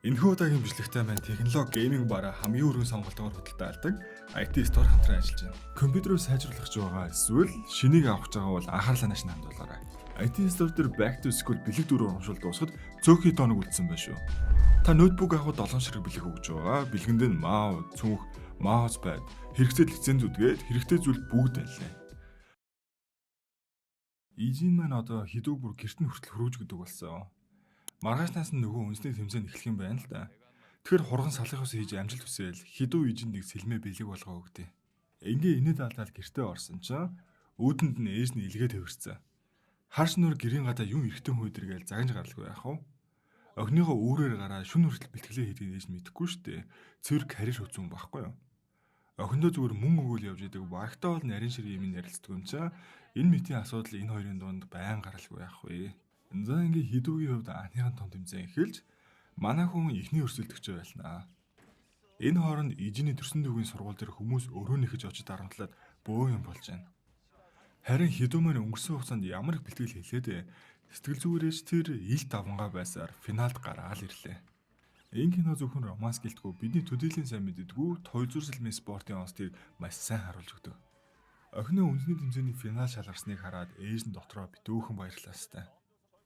Энэхүү удаагийн бичлэгтэй маань технологи гейминг бараа хамгийн өргөн сонголтоор худалдаалдаг IT Store хамтран ажиллаж байна. Компьютерөө сайжруулах гэж байгаа эсвэл шинийг авах гэж байгаа бол анхаарлаа нааш хандуулаарай. IT Store дээр Back to School бэлэг дөрөв урамшуул дуусахад цөөхий тоног үлдсэн байна шүү. Та ноутбук авахд 7 ширхэг бэлэг өгч байгаа. Бэлгэнд нь маус, цүнх, мауспад, хэрэгцээ лицензүүдгээд хэрэгтэй зүйл бүгд байлаа. Ижин маань одоо хэдүүг бүр гэрт нь хүртэл хөрвж гэдэг болсон. Маргаашнаас нь нөгөө үндэсний тэмцээн эхлэх юм байна л да. Тэгэхээр хурган салхиус хийж амжилт хүсээл хідүү ижинд нэг сэлмээ бэлэг болгоо өгдөө. Ингээ инээд алдаал гэртээ орсон чинь өөдөнд нь ээж нь илгээ тавирцсан. Харш нөр гэрийн гадаа юм эргэтэн хүйдэргээл загнаж гаралгүй яах вэ? Огныгоо өөрөөр гараа шүн хүртэл бэлтгэлээ хийдэг ээж нь мэдэхгүй штэ. Цэвэр карьер үзүүн байхгүй юу? Охиндоо зүгээр мөн өгөөл явж идэг барагтаа бол нарийн ширээ юм ярилцдаг юм чаа. Энэ мэтийн асуудал энэ хоёрын дунд байн гаралгүй яах вэ? За ингээ хідүүгийн хувьд анхныхын том тэмцээн эхэлж манай хүн ихний өрсөлдөгч байлнаа. Энэ хооронд ижиний төрсөн дүүгийн сургууль дээр хүмүүс өрөө нэхэж очиж дарамтлаад бөө юм болж байна. Харин хідүү маань өнгөрсөн хугацаанд ямар их бэлтгэл хийлээ. Сэтгэл зүгээрээч тэр ил давнгаа байсаар финалд гараал ирлээ. Энэ кино зөвхөн романс гэлтгүй бидний төдийлөн сайн мэддэггүй туйзурсэлмийн спортын онцлог маш сайн харуулж өгдөг. Охины үндэсний тэмцээний финал шалгарсныг хараад ээж нь дотроо битүүхэн баярлаастай.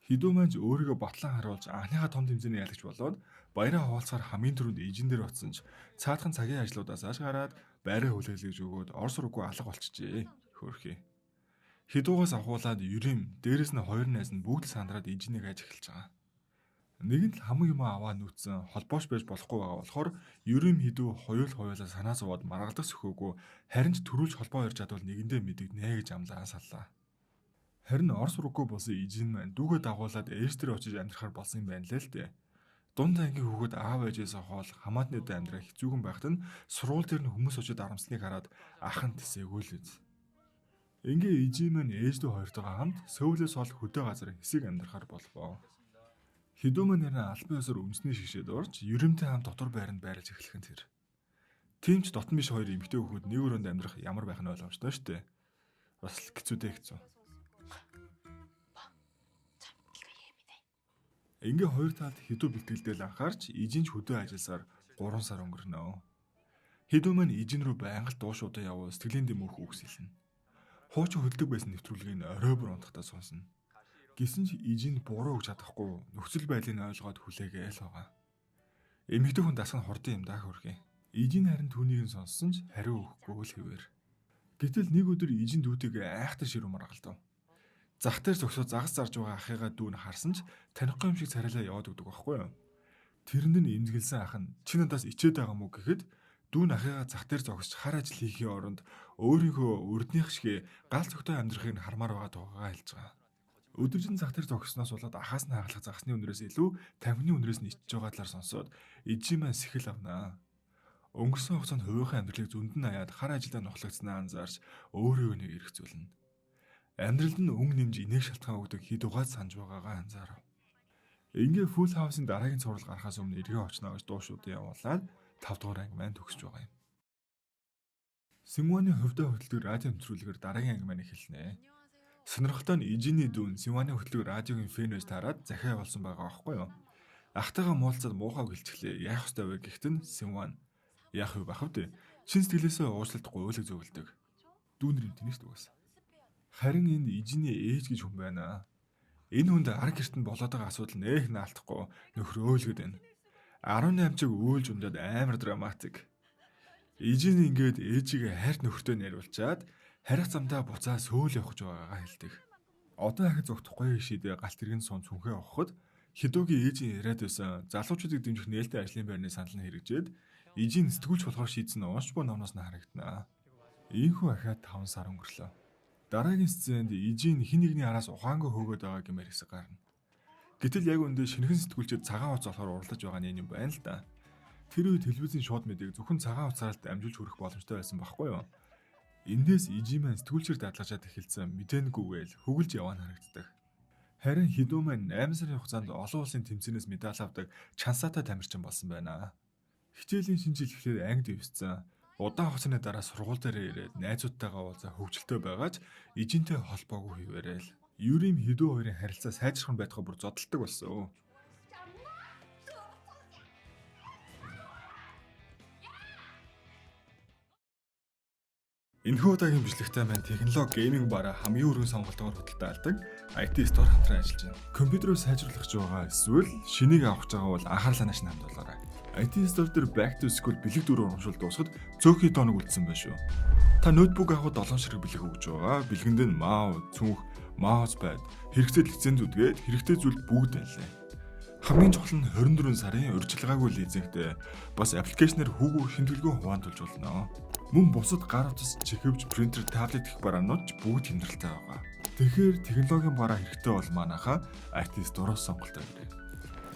Хідүү маань өөрийгөө батлан харуулж анхныхаа том тэмцээний ялагч болоод баяраа хуваалцахаар хамгийн түрүүнд ижин дээр оцсон ч цаадхан цагийн ажлуудаас аж гараад байраа хүлээлгэж өгөөд орс руугүй алга болчихжээ. Хөөрхий. Хідүүгээс авахуулаад Юрим дээрэс нь хоёр найз нь бүгд сандраад ижинийг аж эхэлж байгаа. Нэгэнт л хамаг юм аваа нүүцэн холбоош байж болохгүй байгаа болохоор Юрим хідүү хоёулаа санаа зовоод маргалдах сөхөөгүй харин ч төрүүлж холбоо ярьж чадвал нэгэндээ мэдэгнэ гэж амлаа саллаа. Харин Орос руугүй болсон ижин маань дүүгээ дагуулад ээж дээр очиж амьдрахаар болсон юм байна л дээ. Дунд ангийн хүүхэд аав ээжээсээ хоол хамаатнууд амьдрах хэцүүхэн байхад нь сургууль дээр нь хүмүүс очиж арамсныг хараад ахын тэсээгүй л үз. Ингээ ижин маань ээждөө хоёртойгоо хамт сөүлээс хол хөдөө газар хэсэг амьдрахаар болвоо. Хідүү маань нэрээ албан ёсоор өмсний шигшээд орж Юримтэй хамт дотор байранд байрлаж эхлэх нь тэр. Тийм ч дотн биш хоёр эмэгтэй хүүхэд нэг өрөөнд амьдрах ямар байх нь ойлгомжтой шүү дээ. Бас хэцүүтэй хэцүү. Ингээ хоёр талд хідүү бэлтгэлдэл анхаарч ижинч хөдөө ажилласаар 3 сар өнгөрнөө. Хідүү маань ижин рүү байнга дуушуудаа явуу сэтгэлийн дэм өөх үгс хэлнэ. Хуучин хөдөлдөг байсан нэвтрүүлгийг орой бүр унтахтаа сонсно. Гэсэн ч ижин буруу гэж чадахгүй нөхцөл байдлыг ойлгоод хүлээгээл байгаа. Эмэгтэй хүн дасгал хордон юм даа хөрхий. Ижин харин түүнийг нь сонссон ч хариу өгөхгүй л хэвээр. Гэтэл нэг өдөр ижин дүүтэйгээ айхтар ширүү маргалдав. Зах дээр зогсоод загас зарж байгаа ахыгаа дүүн харсан ч танихгүй юм шиг царайлаа яваад өгдөг байхгүй юу? Тэрэнд нь эмзэглсэн ах нь чи надаас ичээд байгаа мó гэхэд дүүн ахыгаа зах дээр зогсож хар ажил хийхийн оронд өөрийнхөө урдных шиг гал цогтой амьдрахыг хармаар байгаа тугаагаа хэлж байгаа. Өдөржин зах дээр зогссноос болоод ахаас нь хагалах загасны үнрээс илүү тамхины үнрээс нь ичж байгаа талаар сонсоод ижин маань сэхэл авнаа. Өнгөрсөн хугацаанд хувийнхаа амьдралыг зөндөнд аяад хар ажилдаа нухлагдсанаа анзаарч өөрийгөө нэг эргцүүлнэ. Амьдралд нь өнгө нэмж инээх шалтгаан өгдөг хідугаас санаж байгаагаа анзаарав. Ингээ Full House-ын дараагийн цуврал гарахаас өмнө эргээ очно гэж дуушуудаа явуулаад 5 дугаар анги маань төгсөж байгаа юм. Синваны хөвдөө хөтөлдөг радио нэвтрүүлгээр дараагийн анги маань эхэлнэ. Сонирхолтой нь ижиний дүүн Синваны хөтөлдөг радиогийн фэн байж тараад захиа болсон байгаа аахгүй юу? Ахтайгаа муулцаад муухай гэлчихлээ. Яах ёстой вэ гэхэд нь Синван яах вэ бахавд? Чин сэтгэлээсээ уучлалтгүй өөлөг зөвлөдөг. Дүүнэр юм тэнэс дугаас. Харин энэ ижиний ээж гэж хүн байна. Энэ хүнд арга гэрт нь болоод байгаа асуудал нээх наалтахгүй нөхрөөлгөд байна. 18 чиг өөлж унжаад амар драматик. Ижин ингээд ээжигээ хайрт нөхөртөө найруулчаад харих замдаа буцаа сөөл явах гэж байгаагаа хэлдэг. Одоо ахиж зүгтхгүй шидэ галт тэрэгэн сон цүнхээ авахд хідүүгийн ээжийн яриад байсан залуучуудыг дэмжих нээлттэй ажлын байрны санал нь хэрэгжээд ижин сэтгүүлч болохоор шийдсэн уншбо номноос нь харагдана. Ийхүү ахаад 5 сар өнгөрлөө. Дараагийн сценд ижин хин нэгний араас ухаангүй хөөгөөд байгаа гэмээр хэсэг гарна. Гэтэл яг үндэ шинэхэн сэтгүүлчид цагаан утас болохоор урлаж байгаа нь юм байна л да. Тэр үед телевизийн шууд мэдээг зөвхөн цагаан утсаар л дамжуулж хүрэх боломжтой байсан байхгүй юу? Эндээс ижин маань сэтгүүлчээр дадлажаад эхэлсэн мэдээнэггүйгээл хөглж яваа нь харагддаг. Харин хідүү маань 8 сарын хугацаанд олон улсын тэмцээнээс медаль авдаг чансаатай тамирчин болсон байна. Хичээлийн шинжил эхлээд ангид ивссэн. Удаан хугацааны дараа сургууль дээр ирээд найзуудтайгаа уулзаа хөвгөлтэй байгаач ижинтэй холбоогүй хിവэрэл. Юрим хідүү хоёрын харилцаа сайжрах нь байтугай бүр зодтолдог болсон. Энэхүү удаагийн бичлэгтэй маань технологи гейминг бараа хамгийн өргөн сонголтоор худалдаалдаг IT Store хамтран ажиллаж байна. Компьютероо сайжруулах гэж байгаа эсвэл шинийг авах гэж байгаа бол анхаарлаа нааш намд болоорой. IT Store дээр Back to School бэлэг дөрөв урамшуул дуусахад цөөхий тоног үлдсэн байна шүү. Та ноутбук авахд 7 ширхэг бэлэг өгж байгаа. Бэлгэнд нь маус, цүнх, мауспад, хэрэгтэй лицензүүдгээд хэрэгтэй зүйлд бүгд байлаа. Хамгийн чухал нь 24 сарын урьдчилгаагүй лизингтэй бас аппликейшнээр хүүгүү шимтгэлгүй хуваантулж болно. Мөн бусад гар утас, чихвж, принтер, таблет гэх бараанууд бүгд хямдралтай байгаа. Тэгэхээр технологийн бараа хэрэгтэй бол манайхаа IT Store-оос сонголтоо авъя.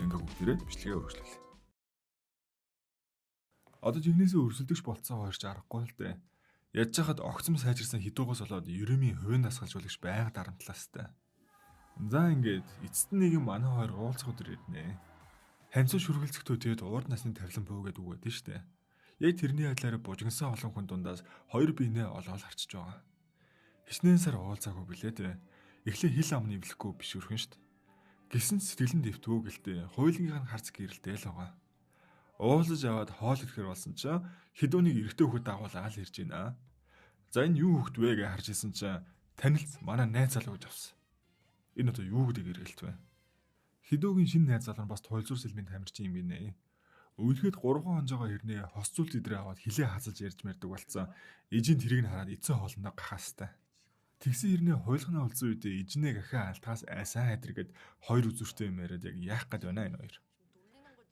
Ингээ бүгдээрээ бичлэгээ өргөжлөлээ. Одоо жигнэсээ өрсөлдөгч болцсон хоёрч аргагүй л дээ. Ядж хахад огцом сайжирсан хідүүгээс болоод ерөөмийн хувийн дасгалжуулагч байнга дарамтлаастай. За ингээд эцэст нь нэг юм манай хоёр уулзах өдөр ирнэ. Ханцуу шүргэлцэхтөө тэгээд урд насны тавилан бөөгээд үгээд нь штэ. Яг тэрний адилаар бужигнсан олон хүн дундаас хоёр биенээ олоол харчиж байгаа. Хичнээн сар уулзаагүй билээ дээ. Эхлээ хил амны эвлэхгүй биш өрхөн штт. Гэсэн сэтгэлэн дэвтгүү гэлтэй хуулийн харц гэрэлтэй л байгаа. Уулзаж аваад хоол ирэхэр болсон чинь хідүүнийг эрэгтэй хөхөд дагуулаад ирж байна. За энэ юу хөхт вэ гэж харж исэн чинь танилц манай найз залуу гэж авсан. Энэ одоо юу гэдэг эргэлт вэ? Хідүүгийн шинэ найз залуу нь бас туйлзуур сэлмийн тамирчин юм гинэ. Өвлөхөд 3 хонжоогоо хэрнээ хос зүйл идрээ аваад хилээ хазаж ярьж мэрдэг болцсон. Ижийн тэрийг нь хараад эцэн хоолндоо гахаастай. Тэгсэн хэрнээ хуйлгана уулзсан үедээ ижинээ гахаа алтгаас айсан хайдргээд хоёр үзүүртэй юм яриад яг яах гээд байна энэ хоёр.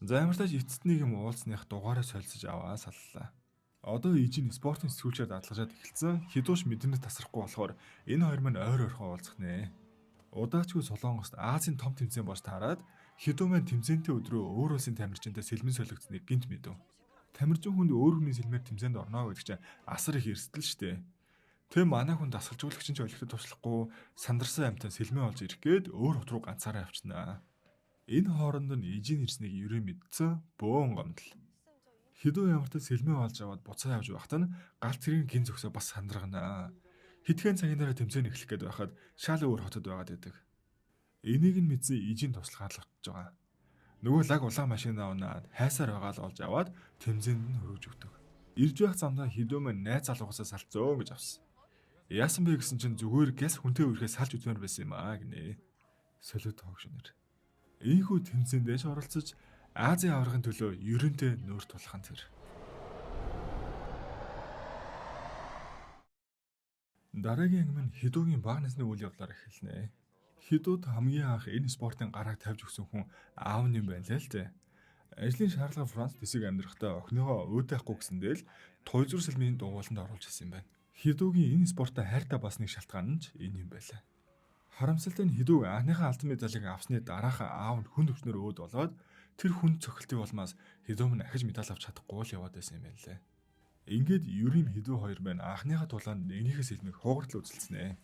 За ямартаж эцэст нэг юм уулзсных дугаараа солилцож аваа саллаа. Одоо ижийн спортын сэтгүүлчээр дадлгажаад эхэлсэн. Хідууш мэдэнэ тасрахгүй болохоор энэ хоёр маань ойр ойрхон уулзах нэ. Удаачгүй Солонгост Азийн том тэмцээн болж таарад хідүү маань тэмцээнтэй өдрөө өөр улсын тамирчинтай сэлмэн солигдсныг гинт мэдв. Тамирчин хүнд өөр хүний сэлмээр тэмцээнд орно гэдэг чинь асар их эрсдэл штэ. Тэг манай хүн дасгалжуулагч нь ч олигтой туслахгүй сандарсан амтан сэлмээ олж ирэх гээд өөр хот руу ганцаараа авчнаа. Энэ хооронд нь ижийн ирснийг ерөө мэдсэн бөөн гомдол. Хідүү ямартай сэлмээ олж аваад буцаа явж байхад нь галт тэрийн гин зөксөө бас сандрагнаа. Хэдхэн цагийн дараа тэмцээн эхлэх гээд байхад шал өөр хотод байгаад байдаг. Энийг нь мэдсэн ижийн туслах хаалгаж байгаа. Нөгөө лаг улаан машин авнаад хайсаар байгаа л олж аваад тэмцээнд нь хөрөж өгдөг. Ирж байх замдаа хідүү маань найз залуугасаа салцөө гэж авсан. Яасан бэ гэсэн чинь зүгээр гэс хүнтэй үрхээ салж үзмээр байсан юм аа гинэ. Солиод тоогшнэр. Ийхүү тэмцээнд дэш оролцож Азийн аврагын төлөө ерөнтэй нүүр тулхан тэр. Дараагийн анги нь хідүүгийн бага насны үйл явдлаар эхэлнэ. Хідүүд хамгийн анх энэ спортын гарааг тавьж өгсөн хүн аав нь юм байна л дээ. Ажлын шаардлага Франц дэсийг амьдрахтаа охиныгоо уйдахгүй гэсэндээ л туйлзуур сэлмийн дугууланд оруулж ирсэн юм байна. Хідүүгийн энэ спортод хайртай басныг шалтгаан нь энэ юм байлаа. Харамсалтай нь хідүүг анхныхаа алтан медалийг авсны дараахаа аав нь хүн өвчнөр өөд болоод тэр хүн цохилтын улмаас хідүү нь ахиж медаль авч чадахгүй л яваад байсан юм байна лээ. Ингээд Юрим хідүү хоёр байна анхныхаа тулаанд нэгнийхээ сэлмийг хуугартал үзэлцэнэ.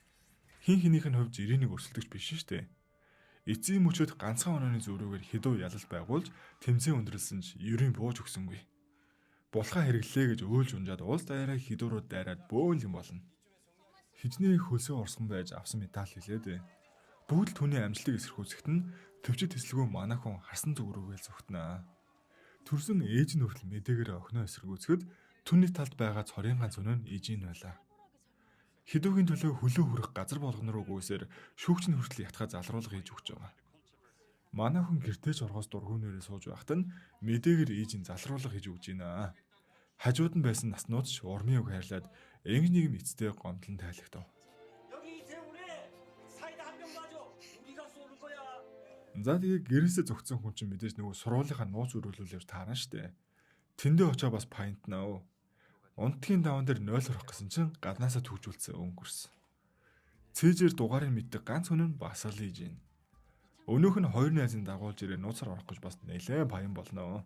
Хин хинийх нь хувьд жирийн өрсөлдөгч биш штэ. Эцсийн мөчөд ганцхан онооны зөрүүгээр хідүү ялалт байгуулж тэмцээн өндөрлсөн ч Юрим бууж өгсөнгүй. Булхаа хэрэглээ гэж өөлж унжаад уус даяараа хідүүрүүд дайраад бөөн юм болно. Хижнээ их хөлсөө орсгон байж авсан медаль хэлээд. Бүгд л түүний амжилтыг эсэрхүүцэхэд нь төвчд тэслэггүй манай хүн харсан зүг рүүгээл зүгтнаа. Төрсөн ээж нь хүртэл мэдээгээр охиноо эсэргүүцэхэд түүний талд байгаа цорын ганц өнөө нь ижийн байлаа. Хідүүгийн төлөө хөлөө хүрэх газар болгоно руу гүйсээр шүүгч нь хүртэл ятгаа залруулга хийж өгч байгаа. Манай хүн гэртээ ч оргоос дургуунээрээ сууж байхад нь мэдээгээр ижийн залруулга хийж өгч байна. Хажууд нь байсан наснууд ч урмын үг хайрлаад энг нэгэн эцтэй гомдлон тайлагтав. За тэгээ гэрээсээ зөгцсөн хүн чинь мэдээж нөгөө сургуулийнхаа нууц өрөөлүүлээр таарна штэ. Тэндээ очоо бас пайнтнаа. Унтгийн даван дээр 0 орох гэсэн чинь гаднаасаа төгжүүлсэн өнгөрсөн. Цээжээр дугаарыг мэддэг ганц хүн нь бас л ийж гин. Өнөөх нь хоёр найзын дагуулж ирээ нууцаар орох гэж бас нэлээд баян болно.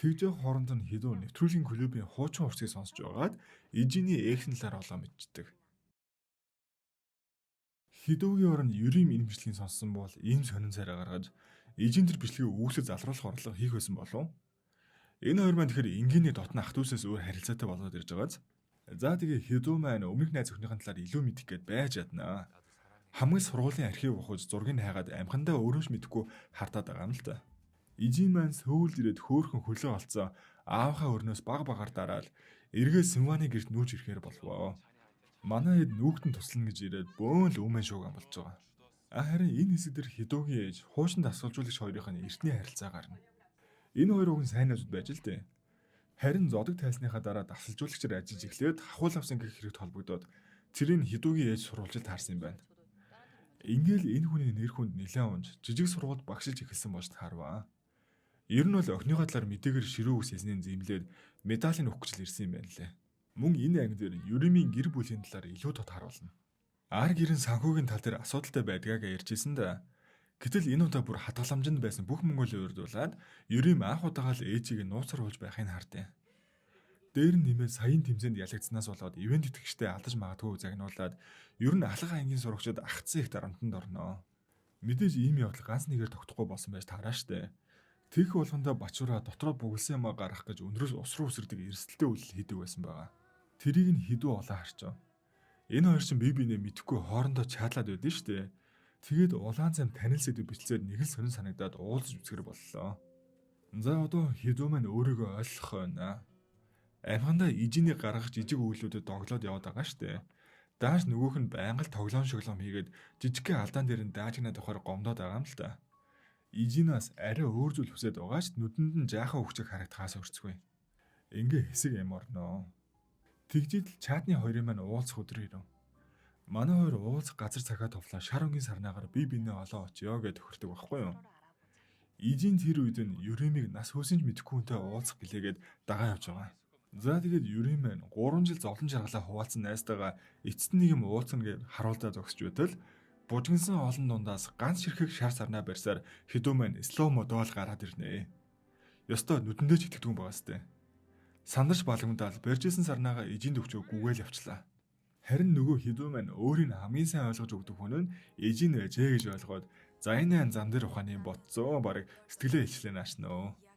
Тэгж явах хооронд нь хідүү нэвтрүүлгийн клубын хуучин урсгийг сонсож байгаад ижиний эксэн талаар олоо мэддэг. Хідүүгийн оронд Юрим энэ бичлэгийг сонссон бол ийм сонин царай гаргаж ижийн тэр бичлэгийг үүсгэж залруулах орлого хийх байсан болов. Энэ хоёр маань тэгэхээр энгийний дотны ах дүүсээс өөр харилцаатай болоод ирж байгааз. За тэгээ хідүү маань өмнөх найз өхнийхэн талаар илүү мэдэх гээд байж яднаа. Хамгийн сургуулийн архив ухаж зургийг хайгаад амхандаа өөрөөш мэдэхгүй хартаад байгаа юм л та. Ижийн маань сөүлд ирээд хөөхөн хөлөө олцсон аавынхаа өрнөөс баг багаар дараал эргээ Синваны гэрт нүүж ирэхээр болвоо. Манай хэд нүүгтэн туслана гэж ирээд бөөн л үмэн шууган болж байгаа. Харин энэ хэсэг дээр Хидогийн ээж хуушин дасгалжуулагч хоёрын эртний харилцаа гарна. Энэ хоёр хүн сайн найзууд байж л дээ. Харин зодог тайлсныхаа дараа дасгалжуулагчаар ажиллаж эхлээд хавхуул авсан гэх хэрэгт холбогдоод цэрийн Хидогийн ээж сурвалжилт таарсан юм байна. Ингээл энэ хүний нэр хүнд нэлээд унж жижиг сургуульд багшилж эхэлсэн болж таарваа. Ер нь бол охиныхоо талаар мэдээгээр ширүү ус хэлснээр зэмлээд медалийн өгөх гэж л ирсэн юм байна лээ. Мөн энэ анги дээр Юримийн гэр бүлийн талаар илүү тод харуулна. Ар гэрэн санхүүгийн тал дээр асуудалтай байдгааг ярьжсэн да. Гэтэл энэ удаа бүр хадгаламжинд байсан бүх Монголын урьдуулаад Юрим анх удаага л ээжийг нууцар болж байхыг хардیں۔ Дээр нь нэмээд саяын тэмцээнд ялагдсанаас болоод ивент итгэгчтэй алдаж магадгүй загнуулаад ер нь алга ангийн сурагчид агцсан их дарамтанд орноо. Мэдээж ийм явдал ганц нэгээр тогтохгүй болсон байж таараа штэ. Тэгэх болгондоо Бачуураа дотроо бугалсан юм гарах гэж өндрөөс ус руу үсэрдэг эрсдэлтэй үйлдэл хийдэг байсан байгаа. Тэрийг нь хідүү олоо харчаа. Энэ хоёр чинь бие биенээ мэдэхгүй хоорондоо чатлаад байдэн штэ. Тэгээд улаан зам танил сэдв бичлээр нэг л сонир санагдаад уулзж үзгэр боллоо. За одоо хідүү маань өөрийгөө ойлгох байна. Амхандаа ижинийг гаргах жижиг үйлдэлүүдэд доглоод яваад байгаа штэ. Дааш нөгөөх нь байнга л тоглоом шоглоом хийгээд жижигхэн алдаан дээр нь даажгнаад авахар гомдоод байгаа юм л та. Ижинаас арай өөр зүйл хүсэж байгаа ч нүдэнд нь жаахан хөвчөг харагдахаас өрцгүй. Ингээ хэсэг юм орноо. Тэгжид л чатны хоёрын маань уулзах өдөр ирэв. Манай хоёр уулзах газар цагаа товлоо шар өнгийн сарнаагаар бие биенээ олоо очё гэж тохирдог байхгүй юу? Ижин тэр үед нь Юримыг нас хөөсөн ч мэдэхгүй хүнтэй уулзах гэлээгээд дагаа явж байгаа. За тэгээд Юрим маань 3 жил зовлон жаргалаа хуваалцсан найзтайгаа эцэст нэг юм уулзна гэж харуулдаа зогсож байтал бужигнсан олон дундаас ганц ширхэг шар сарнаа барьсаар Хидүү маань слоу модол гараад ирнэ. Ёстой нүдэндээ ч итгэдэг юм байгаа сте. Сандарч балгамдаал барьжсэн сарнаагаа ижинд өвчөө гүгээл явчлаа. Харин нөгөө Хидүү маань өөрийг хамгийн сайн ойлгож өгдөг хүн нь ижин ээжээ гэж ойлгоод за энэ зам дээр ухааны ботцоо барыг сэтгэлээ илчлээ нааш нөө.